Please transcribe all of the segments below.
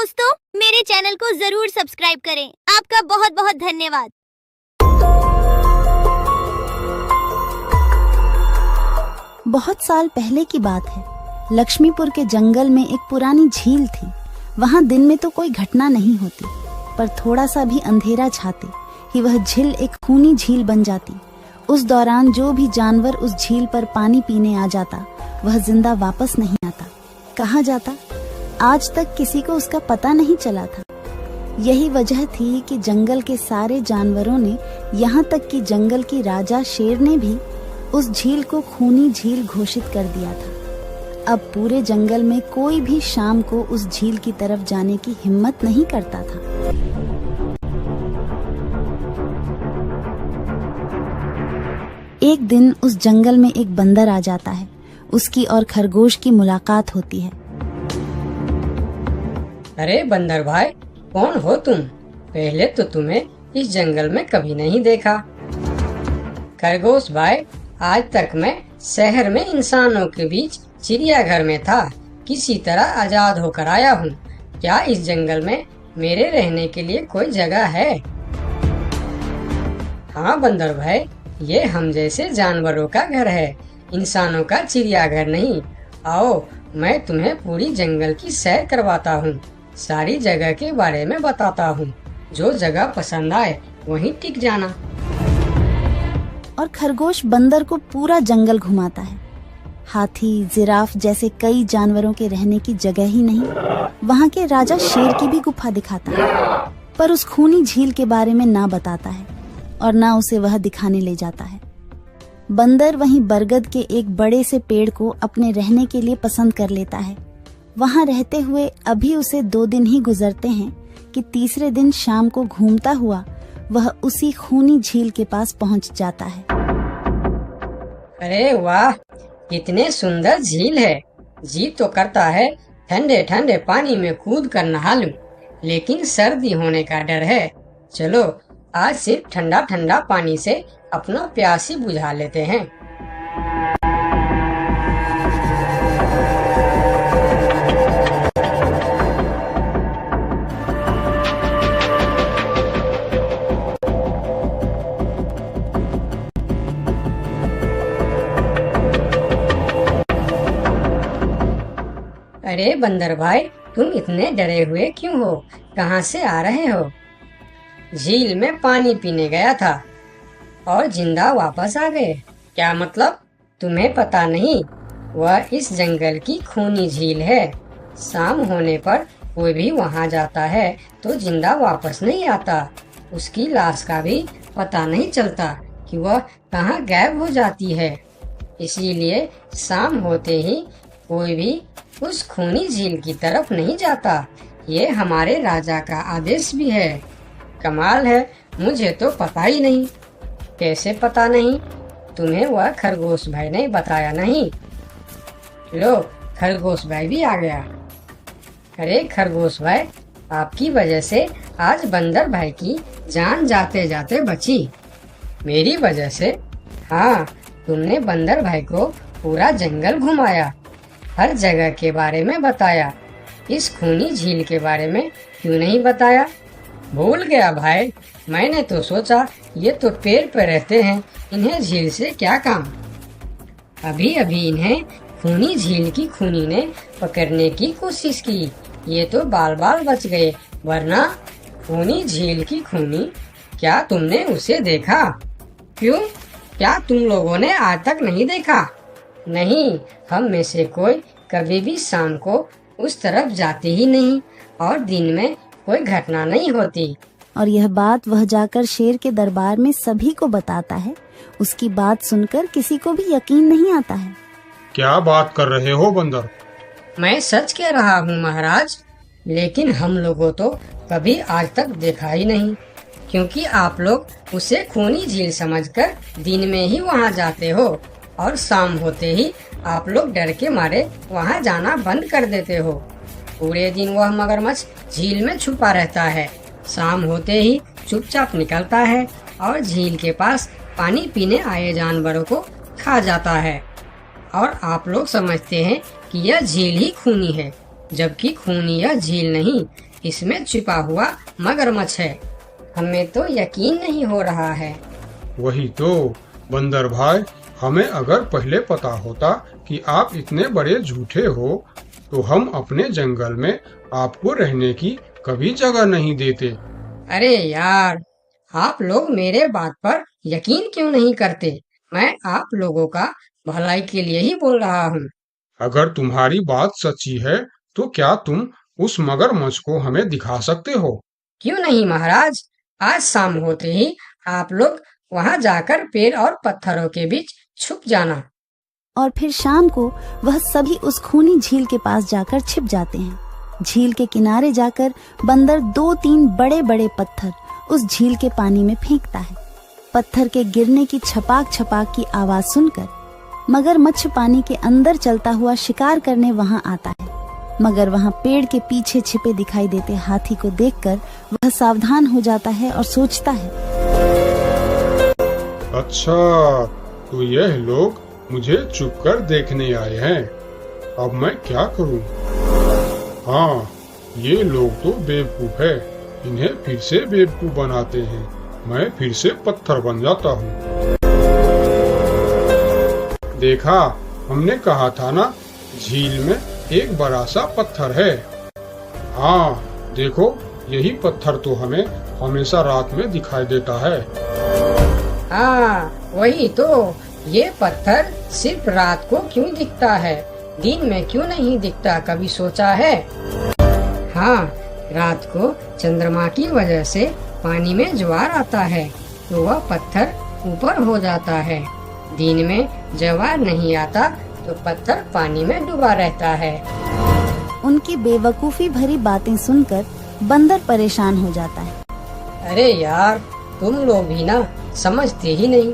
दोस्तों, मेरे चैनल को जरूर सब्सक्राइब करें। आपका बहुत बहुत धन्यवाद। बहुत साल पहले की बात है। लक्ष्मीपुर के जंगल में एक पुरानी झील थी। वहाँ दिन में तो कोई घटना नहीं होती, पर थोड़ा सा भी अंधेरा छाते ही वह झील एक खूनी झील बन जाती। उस दौरान जो भी जानवर उस झील पर पानी पीने आ जाता, वह जिंदा वापस नहीं आता। कहाँ जाता, आज तक किसी को उसका पता नहीं चला था। यही वजह थी कि जंगल के सारे जानवरों ने, यहाँ तक कि जंगल की राजा शेर ने भी उस झील को खूनी झील घोषित कर दिया था। अब पूरे जंगल में कोई भी शाम को उस झील की तरफ जाने की हिम्मत नहीं करता था। एक दिन उस जंगल में एक बंदर आ जाता है। उसकी और खरगोश की मुलाकात होती है। अरे बंदर भाई, कौन हो तुम? पहले तो तुम्हें इस जंगल में कभी नहीं देखा। खरगोश भाई, आज तक मैं शहर में इंसानों के बीच चिड़ियाघर में था। किसी तरह आजाद होकर आया हूँ। क्या इस जंगल में मेरे रहने के लिए कोई जगह है? हाँ बंदर भाई, ये हम जैसे जानवरों का घर है, इंसानों का चिड़ियाघर नहीं। आओ, मैं तुम्हें पूरी जंगल की सैर करवाता हूँ, सारी जगह के बारे में बताता हूँ। जो जगह पसंद आए वहीं टिक जाना। और खरगोश बंदर को पूरा जंगल घुमाता है। हाथी, जिराफ जैसे कई जानवरों के रहने की जगह ही नहीं, वहाँ के राजा शेर की भी गुफा दिखाता है, पर उस खूनी झील के बारे में ना बताता है और ना उसे वह दिखाने ले जाता है। बंदर वहीं बरगद के एक बड़े से पेड़ को अपने रहने के लिए पसंद कर लेता है। वहां रहते हुए अभी उसे 2 दिन ही गुजरते हैं कि तीसरे दिन शाम को घूमता हुआ वह उसी खूनी झील के पास पहुंच जाता है। अरे वाह, कितने सुंदर झील है। जी तो करता है ठंडे ठंडे पानी में कूद कर नहा लूं, लेकिन सर्दी होने का डर है। चलो, आज सिर्फ ठंडा ठंडा पानी से अपना प्यास ही बुझा लेते हैं। अरे बंदर भाई, तुम इतने डरे हुए क्यों हो? कहाँ से आ रहे हो? झील में पानी पीने गया था और जिंदा वापस आ गए। क्या मतलब? तुम्हें पता नहीं? वह इस जंगल की खूनी झील है। शाम होने पर कोई भी वहाँ जाता है तो जिंदा वापस नहीं आता। उसकी लाश का भी पता नहीं चलता कि वह कहाँ गायब हो जाती है। इसीलिए शाम होते ही कोई भी उस खूनी झील की तरफ नहीं जाता। ये हमारे राजा का आदेश भी है। कमाल है, मुझे तो पता ही नहीं। कैसे पता नहीं? तुम्हें वह खरगोश भाई ने बताया नहीं? लो, खरगोश भाई भी आ गया। अरे खरगोश भाई, आपकी वजह से आज बंदर भाई की जान जाते जाते बची। मेरी वजह से? हाँ, तुमने बंदर भाई को पूरा जंगल घुमाया, हर जगह के बारे में बताया। इस खूनी झील के बारे में क्यों नहीं बताया? भूल गया भाई, मैंने तो सोचा ये तो पेड़ पे रहते हैं, इन्हें झील से क्या काम। अभी अभी इन्हें खूनी झील की खूनी ने पकड़ने की कोशिश की, ये तो बाल बाल बच गए, वरना खूनी झील की खूनी, क्या तुमने उसे देखा? क्यों, क्या तुम लोगों ने आज तक नहीं देखा? नहीं, हम में से कोई कभी भी शाम को उस तरफ जाते ही नहीं और दिन में कोई घटना नहीं होती। और यह बात वह जाकर शेर के दरबार में सभी को बताता है। उसकी बात सुनकर किसी को भी यकीन नहीं आता है। क्या बात कर रहे हो बंदर? मैं सच कह रहा हूँ महाराज, लेकिन हम लोगों तो कभी आज तक देखा ही नहीं, क्योंकि आप लोग उसे खूनी झील समझकर दिन में ही वहाँ जाते हो और शाम होते ही आप लोग डर के मारे वहाँ जाना बंद कर देते हो। पूरे दिन वह मगरमच्छ झील में छुपा रहता है, शाम होते ही चुपचाप निकलता है और झील के पास पानी पीने आए जानवरों को खा जाता है। और आप लोग समझते हैं कि यह झील ही खूनी है, जबकि खूनी यह झील नहीं, इसमें छिपा हुआ मगरमच्छ है। हमें तो यकीन नहीं हो रहा है। वही तो बंदर भाई, हमें अगर पहले पता होता कि आप इतने बड़े झूठे हो तो हम अपने जंगल में आपको रहने की कभी जगह नहीं देते। अरे यार, आप लोग मेरे बात पर यकीन क्यों नहीं करते? मैं आप लोगों का भलाई के लिए ही बोल रहा हूँ। अगर तुम्हारी बात सच्ची है तो क्या तुम उस मगरमच्छ को हमें दिखा सकते हो? क्यों नहीं महाराज, आज शाम होते ही आप लोग वहाँ जाकर पेड़ और पत्थरों के बीच छुप जाना। और फिर शाम को वह सभी उस खूनी झील के पास जाकर छिप जाते हैं। झील के किनारे जाकर बंदर 2-3 बड़े बड़े पत्थर उस झील के पानी में फेंकता है। पत्थर के गिरने की छपाक छपाक की आवाज सुनकर मगरमच्छ पानी के अंदर चलता हुआ शिकार करने वहां आता है। मगर वहां पेड़ के पीछे छिपे दिखाई देते हाथी को देखकर वह सावधान हो जाता है और सोचता है, अच्छा, तो यह लोग मुझे छुपकर देखने आए हैं। अब मैं क्या करूं? हाँ, ये लोग तो बेवकूफ है। इन्हें फिर से बेवकूफ बनाते हैं। मैं फिर से पत्थर बन जाता हूँ। देखा, हमने कहा था ना, झील में एक बड़ा सा पत्थर है। हाँ देखो, यही पत्थर तो हमें हमेशा रात में दिखाई देता है। हाँ वही तो, ये पत्थर सिर्फ रात को क्यों दिखता है, दिन में क्यों नहीं दिखता, कभी सोचा है? हाँ, रात को चंद्रमा की वजह से पानी में ज्वार आता है तो वह पत्थर ऊपर हो जाता है। दिन में ज्वार नहीं आता तो पत्थर पानी में डूबा रहता है। उनकी बेवकूफी भरी बातें सुनकर बंदर परेशान हो जाता है। अरे यार, तुम लोग भी ना समझते ही नहीं।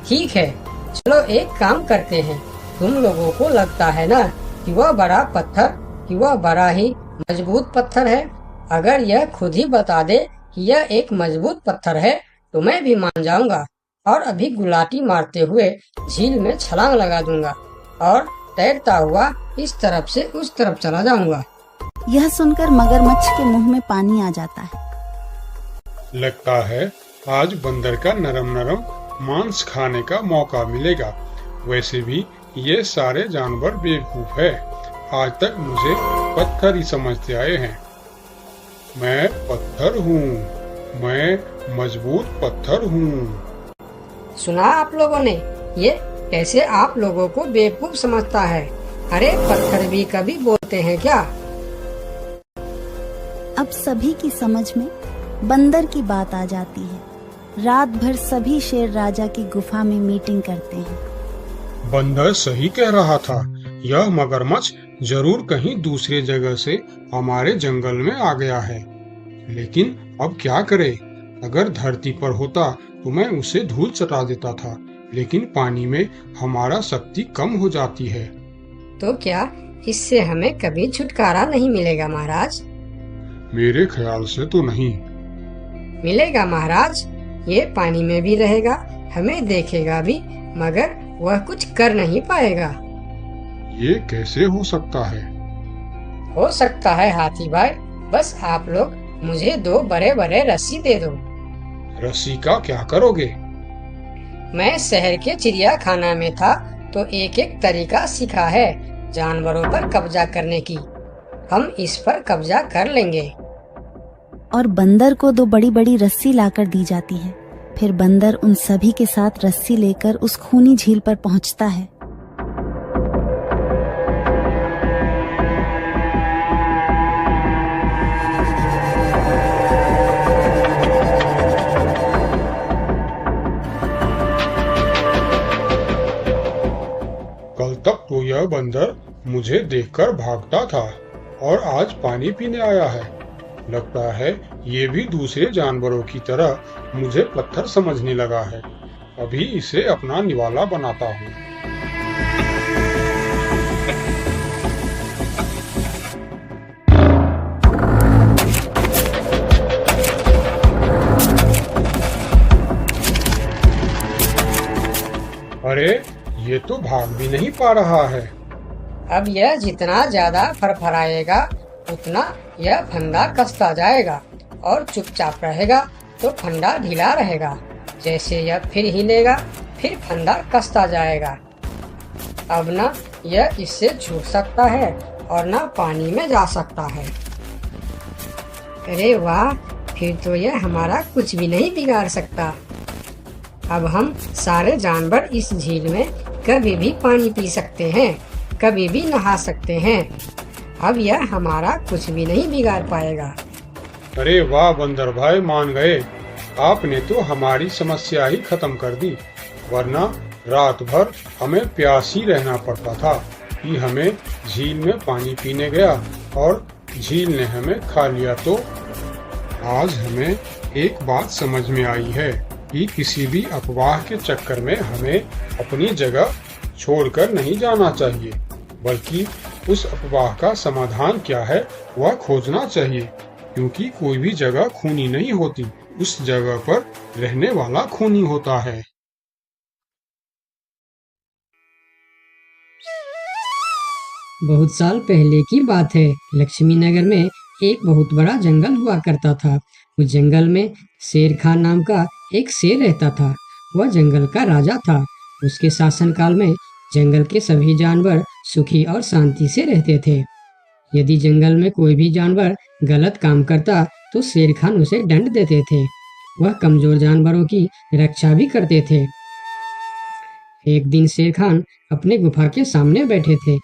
ठीक है, चलो एक काम करते हैं। तुम लोगों को लगता है ना कि वह बड़ा पत्थर, कि वह बड़ा ही मजबूत पत्थर है। अगर यह खुद ही बता दे कि यह एक मजबूत पत्थर है तो मैं भी मान जाऊंगा और अभी गुलाटी मारते हुए झील में छलांग लगा दूंगा और तैरता हुआ इस तरफ से उस तरफ चला जाऊंगा। यह सुनकर मगरमच्छ के मुंह में पानी आ जाता है। लगता है आज बंदर का नरम नरम मांस खाने का मौका मिलेगा। वैसे भी ये सारे जानवर बेवकूफ है। आज तक मुझे पत्थर ही समझते आए हैं। मैं पत्थर हूँ, मैं मजबूत पत्थर हूँ। सुना आप लोगों ने, ये कैसे आप लोगों को बेवकूफ समझता है? अरे पत्थर भी कभी बोलते हैं क्या? अब सभी की समझ में बंदर की बात आ जाती है। रात भर सभी शेर राजा की गुफा में मीटिंग करते हैं। बंदर सही कह रहा था। यह मगरमच्छ जरूर कहीं दूसरे जगह से हमारे जंगल में आ गया है। लेकिन अब क्या करे? अगर धरती पर होता तो मैं उसे धूल चटा देता था, लेकिन पानी में हमारा शक्ति कम हो जाती है। तो क्या इससे हमें कभी छुटकारा नहीं मिलेगा महाराज? मेरे ख्याल से तो नहीं। मिलेगा महाराज, ये पानी में भी रहेगा, हमें देखेगा भी, मगर वह कुछ कर नहीं पाएगा। ये कैसे हो सकता है? हो सकता है हाथी भाई, बस आप लोग मुझे 2 बड़े बड़े रस्सी दे दो। रस्सी का क्या करोगे? मैं शहर के चिड़िया खाना में था तो एक एक तरीका सीखा है जानवरों पर कब्जा करने की। हम इस पर कब्जा कर लेंगे। और बंदर को 2 बड़ी बड़ी रस्सी लाकर दी जाती है। फिर बंदर उन सभी के साथ रस्सी लेकर उस खूनी झील पर पहुंचता है। कल तक तो यह बंदर मुझे देखकर भागता था और आज पानी पीने आया है। लगता है ये भी दूसरे जानवरों की तरह मुझे पत्थर समझने लगा है। अभी इसे अपना निवाला बनाता हूँ। अरे ये तो भाग भी नहीं पा रहा है। अब यह जितना ज्यादा फरफराएगा उतना यह फंदा कसता जाएगा और चुपचाप रहेगा तो फंदा ढीला रहेगा। जैसे यह फिर हिलेगा फिर फंदा कसता जाएगा। अब ना यह इससे छूट सकता है और ना पानी में जा सकता है। अरे वाह, फिर तो यह हमारा कुछ भी नहीं बिगाड़ सकता। अब हम सारे जानवर इस झील में कभी भी पानी पी सकते हैं, कभी भी नहा सकते हैं। अब यह हमारा कुछ भी नहीं बिगाड़ पाएगा। अरे वाह बंदर भाई, मान गए। आपने तो हमारी समस्या ही खत्म कर दी, वरना रात भर हमें प्यास ही रहना पड़ता था कि हमें झील में पानी पीने गया और झील ने हमें खा लिया। तो आज हमें एक बात समझ में आई है कि किसी भी अफवाह के चक्कर में हमें अपनी जगह छोड़कर नहीं जाना चाहिए, बल्कि उस अफवाह का समाधान क्या है वह खोजना चाहिए, क्योंकि कोई भी जगह खूनी नहीं होती, उस जगह पर रहने वाला खूनी होता है। बहुत साल पहले की बात है। लक्ष्मी नगर में एक बहुत बड़ा जंगल हुआ करता था। उस जंगल में शेर खान नाम का एक शेर रहता था। वह जंगल का राजा था। उसके शासनकाल में जंगल के सभी जानवर सुखी और शांति से रहते थे। यदि जंगल में कोई भी जानवर गलत काम करता तो शेर खान उसे दंड देते थे। वह कमजोर जानवरों की रक्षा भी करते थे। एक दिन शेर खान अपने गुफा के सामने बैठे थे।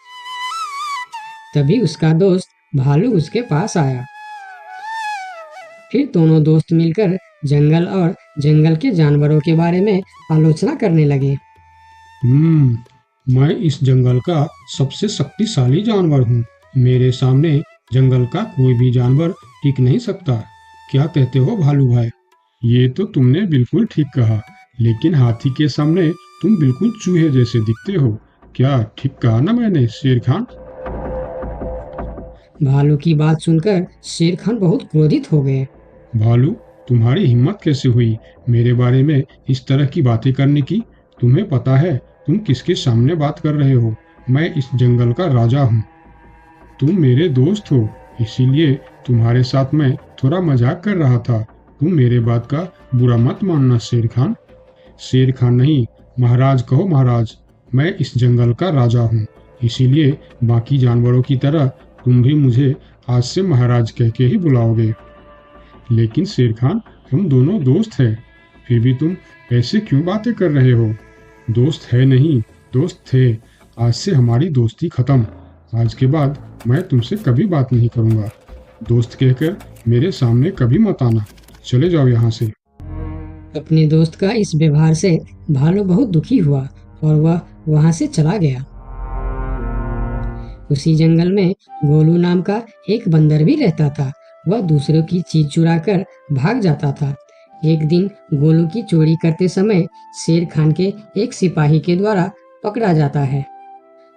तभी उसका दोस्त भालू उसके पास आया। फिर दोनों दोस्त मिलकर जंगल और जंगल के जानवरों के बारे में आलोचना करने लगे। मैं इस जंगल का सबसे शक्तिशाली जानवर हूँ। मेरे सामने जंगल का कोई भी जानवर टिक नहीं सकता। क्या कहते हो भालू भाई? ये तो तुमने बिल्कुल ठीक कहा, लेकिन हाथी के सामने तुम बिल्कुल चूहे जैसे दिखते हो। क्या ठीक कहा ना मैंने शेर खान? भालू की बात सुनकर शेर खान बहुत क्रोधित हो गए। भालू, तुम्हारी हिम्मत कैसे हुई मेरे बारे में इस तरह की बातें करने की? तुम्हें पता है तुम किसके सामने बात कर रहे हो? मैं इस जंगल का राजा हूँ। तुम मेरे दोस्त हो, इसीलिए तुम्हारे साथ मैं थोड़ा मजाक कर रहा था। तुम मेरे बात का बुरा मत मानना शेर खान। शेर खान नहीं, महाराज कहो महाराज। मैं इस जंगल का राजा हूँ, इसीलिए बाकी जानवरों की तरह तुम भी मुझे आज से महाराज कह के ही बुलाओगे। लेकिन शेर खान, हम दोनों दोस्त हैं, फिर भी तुम ऐसे क्यों बातें कर रहे हो? दोस्त है नहीं, दोस्त थे। आज से हमारी दोस्ती खत्म। आज के बाद मैं तुमसे कभी बात नहीं करूंगा। दोस्त कहकर मेरे सामने कभी मत आना। चले जाओ यहाँ से। अपने दोस्त का इस व्यवहार से भालू बहुत दुखी हुआ और वह वहां से चला गया। उसी जंगल में गोलू नाम का एक बंदर भी रहता था। वह दूसरों की चीज चुराकर भाग जाता था। एक दिन गोलू की चोरी करते समय शेर खान के एक सिपाही के द्वारा पकड़ा जाता है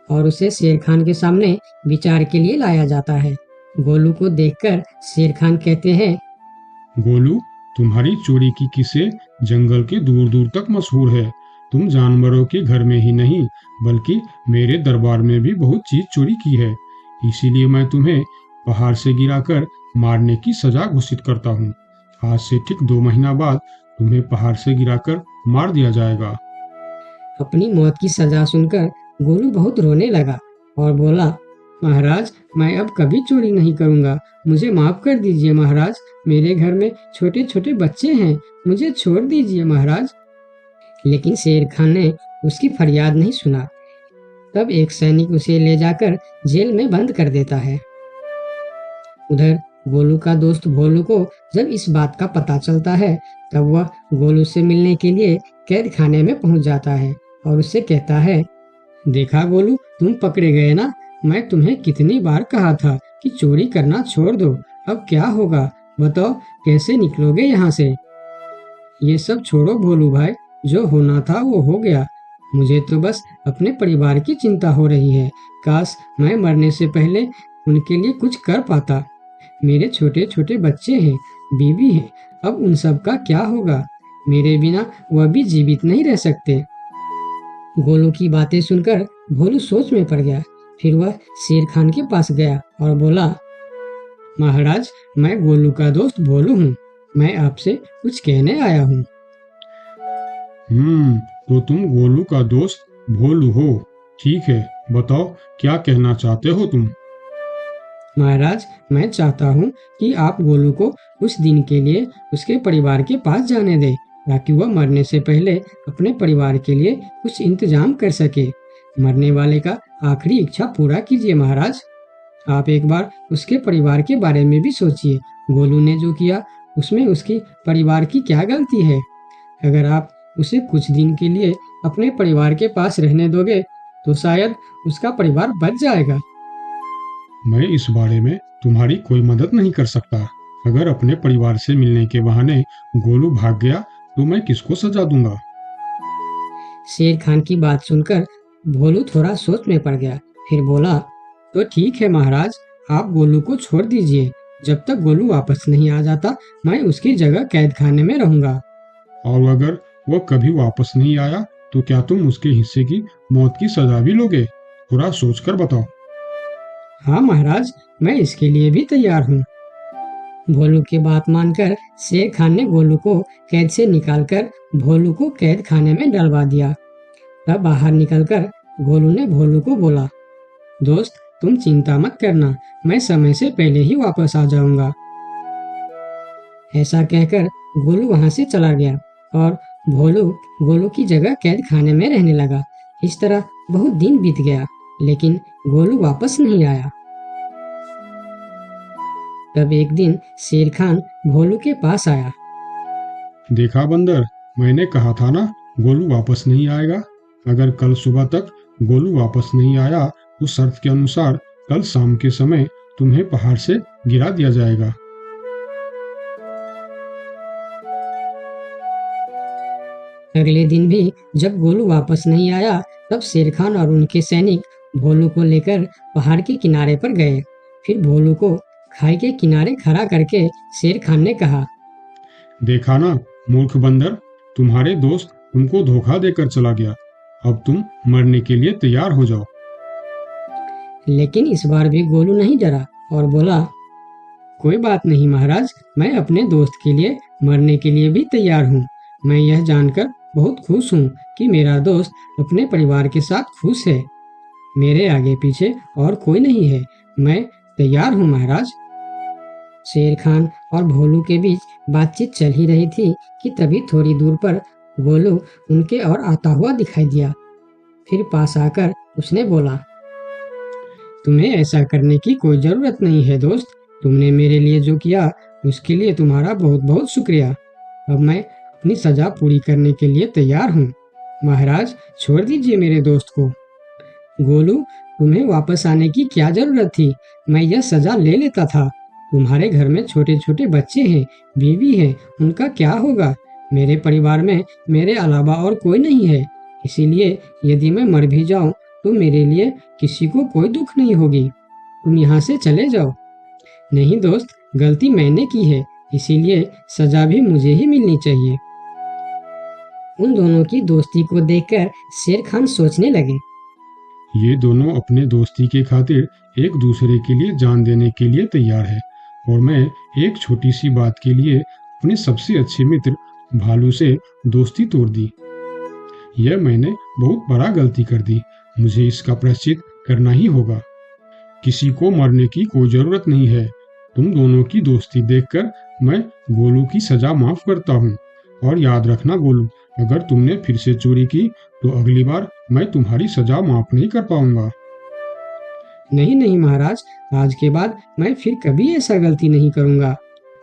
और उसे शेर खान के सामने विचार के लिए लाया जाता है। गोलू को देखकर शेर खान कहते हैं, गोलू, तुम्हारी चोरी की किस्से जंगल के दूर दूर तक मशहूर है। तुम जानवरों के घर में ही नहीं बल्कि मेरे दरबार में भी बहुत चीज चोरी की है। इसीलिए मैं तुम्हें पहाड़ से गिराकर मारने की सजा घोषित करता हूँ। आज से ठीक 2 महीना बाद तुम्हें पहाड़ से गिराकर मार दिया जाएगा। अपनी मौत की सजा सुनकर गोलू बहुत रोने लगा और बोला, महाराज, मैं अब कभी चोरी नहीं करूंगा। मुझे माफ कर दीजिए महाराज। मेरे घर में छोटे छोटे बच्चे हैं, मुझे छोड़ दीजिए महाराज। लेकिन शेर खान ने उसकी फरियाद नहीं सुना। तब एक सैनिक उसे ले जाकर जेल में बंद कर देता है। उधर गोलू का दोस्त भोलू को जब इस बात का पता चलता है तब वह गोलू से मिलने के लिए कैद खाने में पहुंच जाता है और उससे कहता है, देखा गोलू, तुम पकड़े गए ना। मैं तुम्हें कितनी बार कहा था कि चोरी करना छोड़ दो। अब क्या होगा बताओ, कैसे निकलोगे यहाँ से? ये सब छोड़ो भोलू भाई, जो होना था वो हो गया। मुझे तो बस अपने परिवार की चिंता हो रही है। काश मैं मरने से पहले उनके लिए कुछ कर पाता। मेरे छोटे छोटे बच्चे हैं, बीवी है, अब उन सब का क्या होगा? मेरे बिना वह भी जीवित नहीं रह सकते। गोलू की बातें सुनकर भोलू सोच में पड़ गया। फिर वह शेर खान के पास गया और बोला, महाराज, मैं गोलू का दोस्त भोलू हूँ। मैं आपसे कुछ कहने आया हूँ। तो तुम गोलू का दोस्त भोलू हो। ठीक है, बताओ क्या कहना चाहते हो तुम। महाराज, मैं चाहता हूँ कि आप गोलू को कुछ दिन के लिए उसके परिवार के पास जाने दें, ताकि वह मरने से पहले अपने परिवार के लिए कुछ इंतजाम कर सके। मरने वाले का आखिरी इच्छा पूरा कीजिए महाराज। आप एक बार उसके परिवार के बारे में भी सोचिए। गोलू ने जो किया उसमें उसकी परिवार की क्या गलती है? अगर आप उसे कुछ दिन के लिए अपने परिवार के पास रहने दोगे तो शायद उसका परिवार बच जाएगा। मैं इस बारे में तुम्हारी कोई मदद नहीं कर सकता। अगर अपने परिवार से मिलने के बहाने गोलू भाग गया तो मैं किसको सजा दूंगा? शेर खान की बात सुनकर भोलू थोड़ा सोच में पड़ गया। फिर बोला, तो ठीक है महाराज, आप गोलू को छोड़ दीजिए। जब तक गोलू वापस नहीं आ जाता मैं उसकी जगह कैद खाने में रहूंगा। और अगर वह कभी वापस नहीं आया तो क्या तुम उसके हिस्से की मौत की सजा भी लोगे? थोड़ा सोचकर बताओ। हाँ महाराज, मैं इसके लिए भी तैयार हूँ। भोलू की बात मानकर शेर खान ने गोलू को कैद से निकालकर भोलू को कैद खाने में डलवा दिया। तब बाहर निकलकर गोलू ने भोलू को बोला, दोस्त तुम चिंता मत करना, मैं समय से पहले ही वापस आ जाऊंगा। ऐसा कहकर गोलू वहां से चला गया और भोलू गोलू की जगह कैद खाने में रहने लगा। इस तरह बहुत दिन बीत गया, लेकिन गोलू वापस नहीं आया। तब एक दिन शेर खान भोलू के पास आया। देखा बंदर, मैंने कहा था ना गोलू वापस नहीं आएगा। अगर कल सुबह तक गोलू वापस नहीं आया तो शर्त के अनुसार कल शाम के समय तुम्हें पहाड़ से गिरा दिया जाएगा। अगले दिन भी जब गोलू वापस नहीं आया तब शेर खान और उनके सैनिक भोलू को लेकर पहाड़ के किनारे पर गए। फिर भोलू को खाई के किनारे खड़ा करके शेर खान ने कहा, देखा ना मूर्ख बंदर, तुम्हारे दोस्त तुमको धोखा देकर चला गया। अब तुम मरने के लिए तैयार हो जाओ। लेकिन इस बार भी गोलू नहीं डरा और बोला, कोई बात नहीं महाराज, मैं अपने दोस्त के लिए मरने के लिए भी तैयार हूँ। मैं यह जानकर बहुत खुश हूँ कि मेरा दोस्त अपने परिवार के साथ खुश है। मेरे आगे पीछे और कोई नहीं है, मैं तैयार हूँ महाराज। शेर खान और भोलू के बीच बातचीत चल ही रही थी कि तभी थोड़ी दूर पर गोलू उनके और आता हुआ दिखाई दिया। फिर पास आकर उसने बोला, तुम्हें ऐसा करने की कोई जरूरत नहीं है दोस्त। तुमने मेरे लिए जो किया उसके लिए तुम्हारा बहुत बहुत शुक्रिया। अब मैं अपनी सजा पूरी करने के लिए तैयार हूँ। महाराज छोड़ दीजिए मेरे दोस्त को। गोलू, तुम्हें वापस आने की क्या जरूरत थी? मैं यह सजा ले लेता था। तुम्हारे घर में छोटे छोटे बच्चे हैं, बीवी है, उनका क्या होगा? मेरे परिवार में मेरे अलावा और कोई नहीं है, इसीलिए यदि मैं मर भी जाऊं तो मेरे लिए किसी को कोई दुख नहीं होगी। तुम यहाँ से चले जाओ। नहीं दोस्त, गलती मैंने की है, इसीलिए सजा भी मुझे ही मिलनी चाहिए। उन दोनों की दोस्ती को देखकर शेर खान सोचने लगे, ये दोनों अपने दोस्ती के खातिर एक दूसरे के लिए जान देने के लिए तैयार है, और मैं एक छोटी सी बात के लिए अपने सबसे अच्छे मित्र भालू से दोस्ती तोड़ दी। यह मैंने बहुत बड़ा गलती कर दी। मुझे इसका प्रायश्चित करना ही होगा। किसी को मरने की कोई जरूरत नहीं है। तुम दोनों की दोस्ती देखकर मैं गोलू की सजा माफ करता हूँ। और याद रखना गोलू, अगर तुमने फिर से चोरी की तो अगली बार मैं तुम्हारी सजा माफ नहीं कर पाऊंगा। नहीं नहीं महाराज, आज के बाद मैं फिर कभी ऐसा गलती नहीं करूंगा।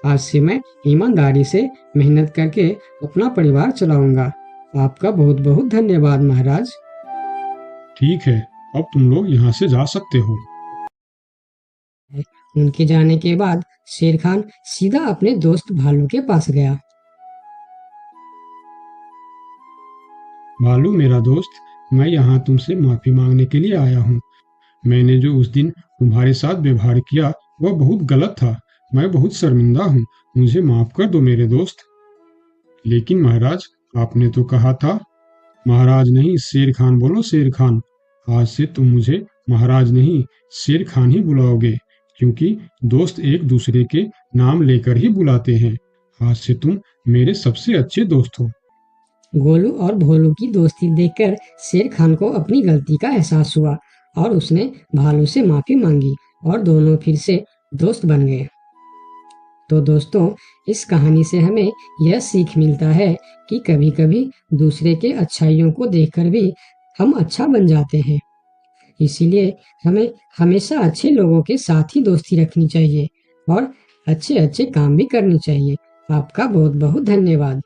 आज से मैं ईमानदारी से मेहनत करके अपना परिवार चलाऊंगा। आपका बहुत बहुत धन्यवाद महाराज। ठीक है, अब तुम लोग यहाँ से जा सकते हो। उनके जाने के बाद शेर खान सीधा अपने दोस्त भालू के पास गया। भालू मेरा दोस्त, मैं यहाँ तुमसे माफी मांगने के लिए आया हूँ। मैंने जो उस दिन तुम्हारे साथ व्यवहार किया वह बहुत गलत था। मैं बहुत शर्मिंदा हूँ, मुझे माफ कर दो मेरे दोस्त। लेकिन महाराज, आपने तो कहा था। महाराज नहीं, शेर खान बोलो, शेर खान। आज से तुम मुझे महाराज नहीं शेर खान ही बुलाओगे, क्योंकि दोस्त एक दूसरे के नाम लेकर ही बुलाते हैं। आज से तुम मेरे सबसे अच्छे दोस्त हो। गोलू और भोलू की दोस्ती देखकर शेर खान को अपनी गलती का एहसास हुआ और उसने भालू से माफी मांगी और दोनों फिर से दोस्त बन गए। तो दोस्तों, इस कहानी से हमें यह सीख मिलता है कि कभी-कभी दूसरे के अच्छाइयों को देखकर भी हम अच्छा बन जाते हैं। इसीलिए हमें हमेशा अच्छे लोगों के साथ ही दोस्ती रखनी चाहिए और अच्छे-अच्छे काम भी करनी चाहिए। आपका बहुत-बहुत धन्यवाद।